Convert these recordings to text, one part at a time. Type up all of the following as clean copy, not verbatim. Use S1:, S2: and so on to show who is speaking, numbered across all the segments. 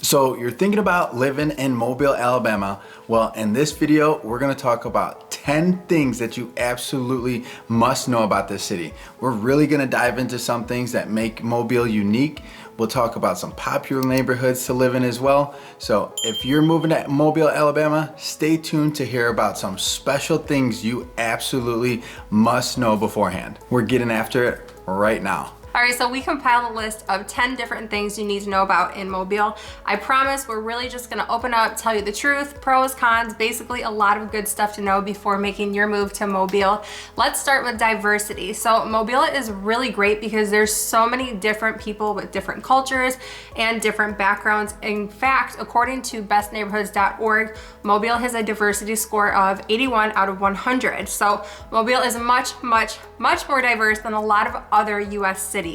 S1: So you're thinking about living in Mobile, Alabama. Well, in this video, we're gonna talk about 10 things that you absolutely must know about this city. We're really gonna dive into some things that make Mobile unique. We'll talk about some popular neighborhoods to live in as well. So if you're moving to Mobile, Alabama, stay tuned to hear about some special things you absolutely must know beforehand. We're getting after it right now.
S2: All right, so we compiled a list of 10 different things you need to know about in Mobile. I promise we're really just gonna open up, tell you the truth, pros, cons, basically a lot of good stuff to know before making your move to Mobile. Let's start with diversity. So Mobile is really great because there's so many different people with different cultures and different backgrounds. In fact, according to bestneighborhoods.org, Mobile has a diversity score of 81 out of 100. So Mobile is much more diverse than a lot of other US cities.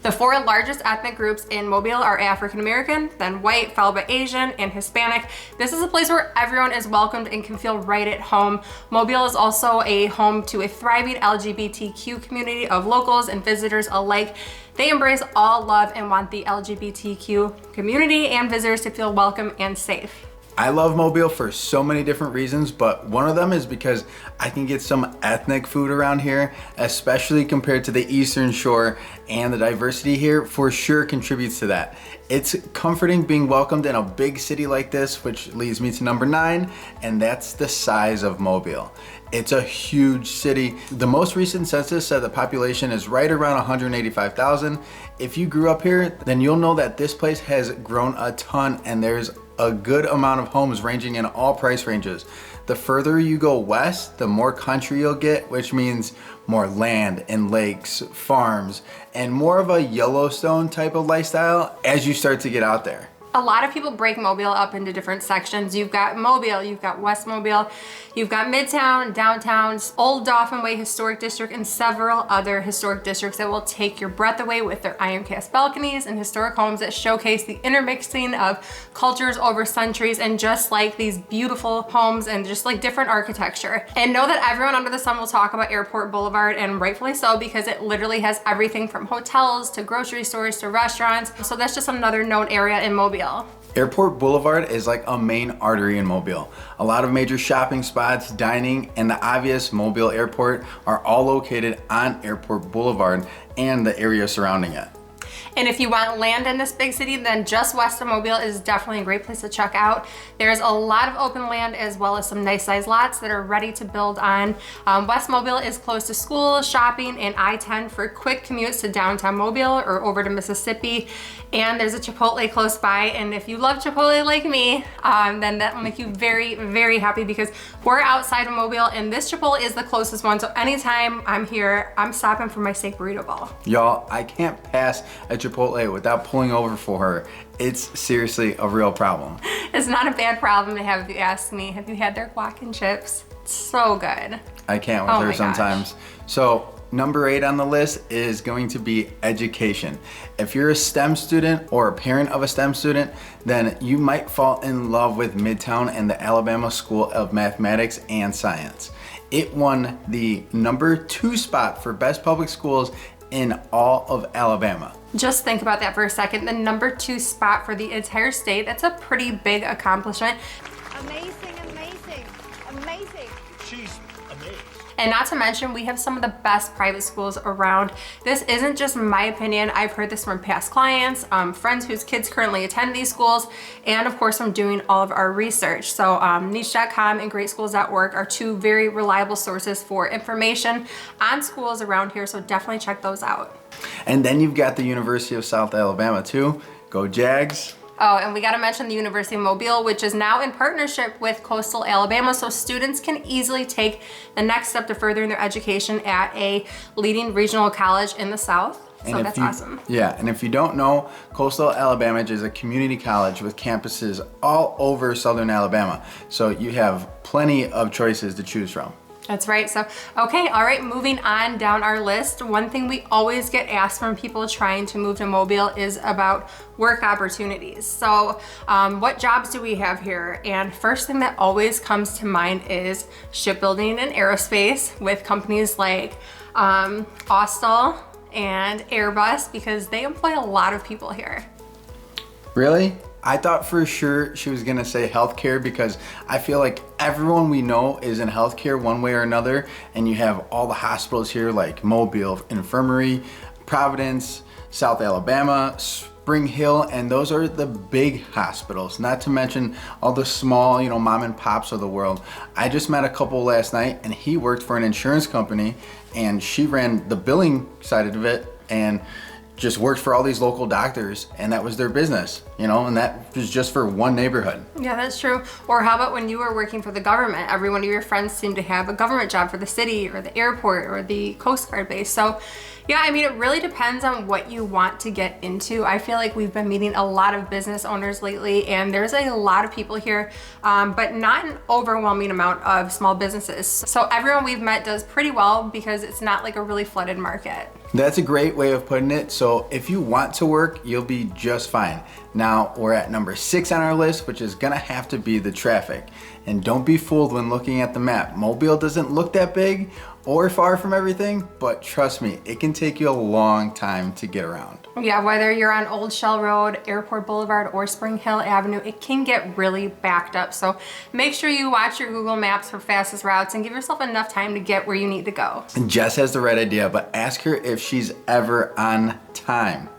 S2: The four largest ethnic groups in Mobile are African American, then white, followed by Asian and Hispanic. This is a place where everyone is welcomed and can feel right at home. Mobile is also a home to a thriving LGBTQ community of locals and visitors alike. They embrace all love and want the LGBTQ community and visitors to feel welcome and safe.
S1: I love Mobile for so many different reasons, but one of them is because I can get some ethnic food around here, especially compared to the Eastern Shore, and the diversity here for sure contributes to that. It's comforting being welcomed in a big city like this, which leads me to number 9, and that's the size of Mobile. It's a huge city. The most recent census said the population is right around 185,000. If you grew up here, then you'll know that this place has grown a ton, and there's a good amount of homes ranging in all price ranges. The further you go west, the more country you'll get, which means more land and lakes, farms, and more of a Yellowstone type of lifestyle as you start to get out there.
S2: A lot of people break Mobile up into different sections. You've got Mobile, you've got West Mobile, you've got Midtown, Downtown, Old Dauphin Way Historic District, and several other historic districts that will take your breath away with their iron cast balconies and historic homes that showcase the intermixing of cultures over centuries, and just like these beautiful homes and just like different architecture. And know that everyone under the sun will talk about Airport Boulevard, and rightfully so, because it literally has everything from hotels to grocery stores to restaurants. So that's just another known area in Mobile.
S1: Airport Boulevard is like a main artery in Mobile. A lot of major shopping spots, dining, and the obvious Mobile Airport are all located on Airport Boulevard and the area surrounding it.
S2: And if you want land in this big city, then just west of Mobile is definitely a great place to check out. There's a lot of open land as well as some nice sized lots that are ready to build on. West Mobile is close to school, shopping, and I-10 for quick commutes to downtown Mobile or over to Mississippi. And there's a Chipotle close by. And if you love Chipotle like me, then that will make you very, very happy because we're outside of Mobile and this Chipotle is the closest one. So anytime I'm here, I'm stopping for my steak burrito bowl.
S1: Y'all, I can't pass a Chipotle without pulling over for her. It's seriously a real problem.
S2: It's not a bad problem to have if you ask me. Have you had their guac and chips? It's so good.
S1: I can't with her sometimes. So number 8 on the list is going to be education. If you're a STEM student or a parent of a STEM student, then you might fall in love with Midtown and the Alabama School of Mathematics and Science. It won the number 2 spot for best public schools in all of Alabama.
S2: Just think about that for a second. The number 2 spot for the entire state, that's a pretty big accomplishment.
S3: Amazing, amazing, amazing.
S4: She's amazing.
S2: And not to mention, we have some of the best private schools around. This isn't just my opinion. I've heard this from past clients, friends whose kids currently attend these schools, and of course from doing all of our research. So niche.com and greatschools.org are 2 very reliable sources for information on schools around here. So definitely check those out.
S1: And then you've got the University of South Alabama too. Go Jags.
S2: Oh, and we gotta mention the University of Mobile, which is now in partnership with Coastal Alabama, so students can easily take the next step to furthering their education at a leading regional college in the South. So that's awesome.
S1: Yeah, and if you don't know, Coastal Alabama is a community college with campuses all over Southern Alabama. So you have plenty of choices to choose from.
S2: That's right. So, okay, all right, moving on down our list. One thing we always get asked from people trying to move to Mobile is about work opportunities. So, what jobs do we have here? And first thing that always comes to mind is shipbuilding and aerospace with companies like and Airbus, because they employ a lot of people here.
S1: Really? I thought for sure she was gonna say healthcare because I feel like everyone we know is in healthcare one way or another, and you have all the hospitals here like Mobile Infirmary, Providence, South Alabama, Spring Hill, and those are the big hospitals, not to mention all the small, mom and pops of the world. I just met a couple last night and he worked for an insurance company and she ran the billing side of it and just worked for all these local doctors, and that was their business, and that was just for one neighborhood.
S2: Yeah, that's true. Or how about when you were working for the government? Every one of your friends seemed to have a government job for the city or the airport or the Coast Guard base. So yeah, I mean, it really depends on what you want to get into. I feel like we've been meeting a lot of business owners lately, and there's a lot of people here, but not an overwhelming amount of small businesses. So everyone we've met does pretty well because it's not like a really flooded market.
S1: That's a great way of putting it. So if you want to work, you'll be just fine. Now we're at number 6 on our list, which is gonna have to be the traffic. And don't be fooled when looking at the map. Mobile doesn't look that big or far from everything, but trust me, it can take you a long time to get around.
S2: Yeah, whether you're on Old Shell Road, Airport Boulevard, or Spring Hill Avenue, it can get really backed up. So make sure you watch your Google Maps for fastest routes and give yourself enough time to get where you need to go.
S1: And Jess has the right idea, but ask her if she's ever on time.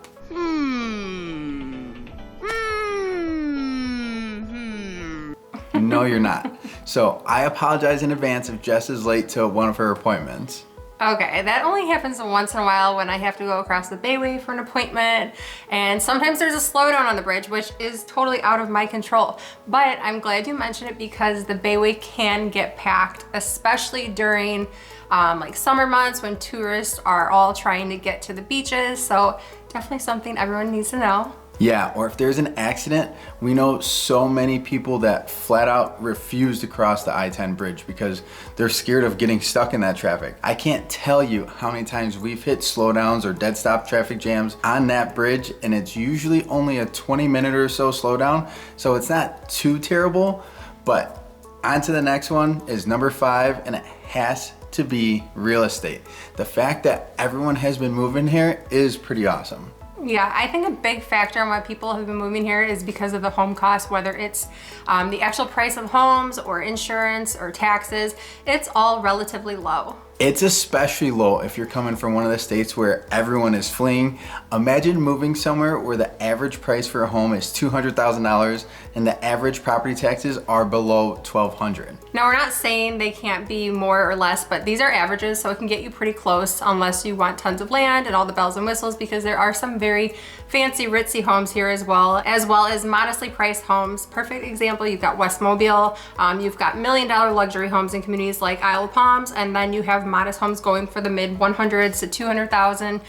S1: No, you're not. So I apologize in advance if Jess is late to one of her appointments.
S2: Okay, that only happens once in a while when I have to go across the Bayway for an appointment, and sometimes there's a slowdown on the bridge, which is totally out of my control. But I'm glad you mentioned it because the Bayway can get packed, especially during like summer months when tourists are all trying to get to the beaches. So definitely something everyone needs to know.
S1: Yeah, or if there's an accident, we know so many people that flat out refuse to cross the I-10 bridge because they're scared of getting stuck in that traffic. I can't tell you how many times we've hit slowdowns or dead stop traffic jams on that bridge, and it's usually only a 20-minute or so slowdown, so it's not too terrible. But on to the next one is number 5, and it has to be real estate. The fact that everyone has been moving here is pretty awesome.
S2: Yeah, I think a big factor on why people have been moving here is because of the home cost, whether it's the actual price of homes or insurance or taxes, it's all relatively low.
S1: It's especially low if you're coming from one of the states where everyone is fleeing. Imagine moving somewhere where the average price for a home is $200,000 and the average property taxes are below $1,200.
S2: Now, we're not saying they can't be more or less, but these are averages, so it can get you pretty close unless you want tons of land and all the bells and whistles, because there are some very fancy, ritzy homes here as well as modestly priced homes. Perfect example, you've got West Mobile, you've got $1 million luxury homes in communities like Isle of Palms, and then you have modest homes going for the mid 100s to 200,000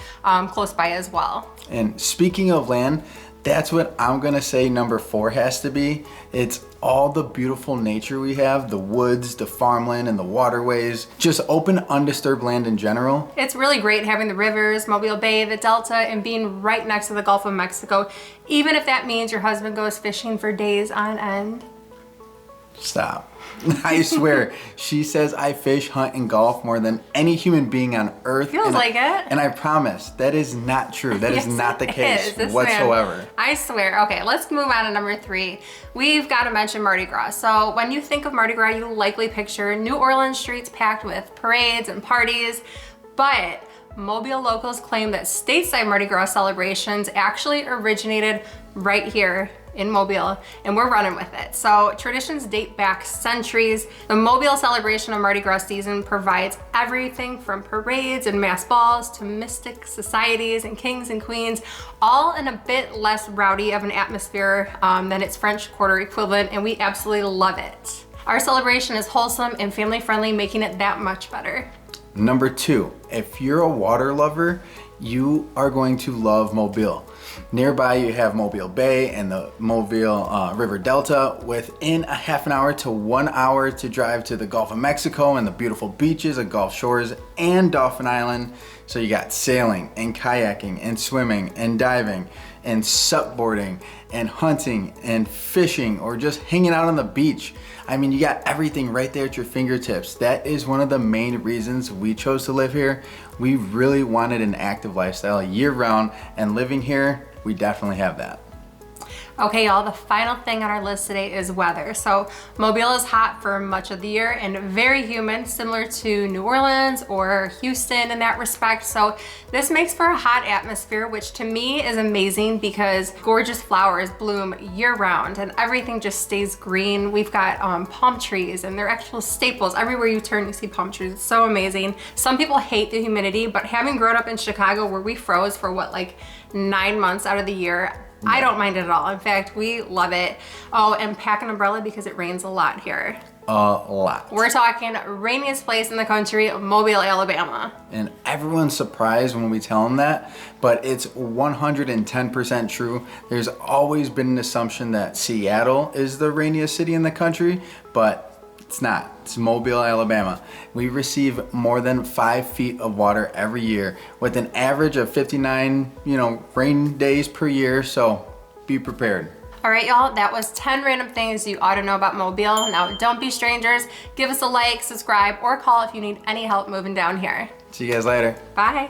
S2: close by as well.
S1: And speaking of land, that's what I'm gonna say number 4 has to be. It's all the beautiful nature we have, the woods, the farmland, and the waterways, just open, undisturbed land in general.
S2: It's really great having the rivers, Mobile Bay, the Delta, and being right next to the Gulf of Mexico, even if that means your husband goes fishing for days on end.
S1: Stop. I swear, she says I fish, hunt, and golf more than any human being on earth.
S2: Feels like it.
S1: And I promise, that is not true. That
S2: Yes,
S1: is not the
S2: it
S1: case
S2: is. This
S1: whatsoever.
S2: man, I swear. Okay, let's move on to number 3. We've got to mention Mardi Gras. So when you think of Mardi Gras, you likely picture New Orleans streets packed with parades and parties, but Mobile locals claim that stateside Mardi Gras celebrations actually originated right here in Mobile, and we're running with it. So traditions date back centuries. The Mobile celebration of Mardi Gras season provides everything from parades and mass balls to mystic societies and kings and queens, all in a bit less rowdy of an atmosphere than its French Quarter equivalent, and we absolutely love it. Our celebration is wholesome and family friendly, making it that much better.
S1: Number 2, if you're a water lover, you are going to love Mobile. Nearby you have Mobile Bay and the Mobile River Delta. Within a half an hour to 1 hour to drive to the Gulf of Mexico and the beautiful beaches of Gulf Shores and Dauphin Island. So you got sailing and kayaking and swimming and diving and supboarding and hunting and fishing or just hanging out on the beach. I mean, you got everything right there at your fingertips. That is one of the main reasons we chose to live here. We really wanted an active lifestyle year round, and living here, we definitely have that.
S2: Okay, y'all, the final thing on our list today is weather. So Mobile is hot for much of the year and very humid, similar to New Orleans or Houston in that respect. So this makes for a hot atmosphere, which to me is amazing because gorgeous flowers bloom year round and everything just stays green. We've got palm trees and they're actual staples. Everywhere you turn, you see palm trees. It's so amazing. Some people hate the humidity, but having grown up in Chicago where we froze for what, like 9 months out of the year, I don't mind it at all. In fact, we love it. Oh, and pack an umbrella because it rains a lot here.
S1: A lot.
S2: We're talking rainiest place in the country, Mobile, Alabama.
S1: And everyone's surprised when we tell them that, but it's 110% true. There's always been an assumption that Seattle is the rainiest city in the country, but it's not. It's Mobile, Alabama. We receive more than 5 feet of water every year with an average of 59, rain days per year. So be prepared.
S2: All right, y'all, that was 10 random things you ought to know about Mobile. Now, don't be strangers. Give us a like, subscribe, or call if you need any help moving down here.
S1: See you guys later.
S2: Bye.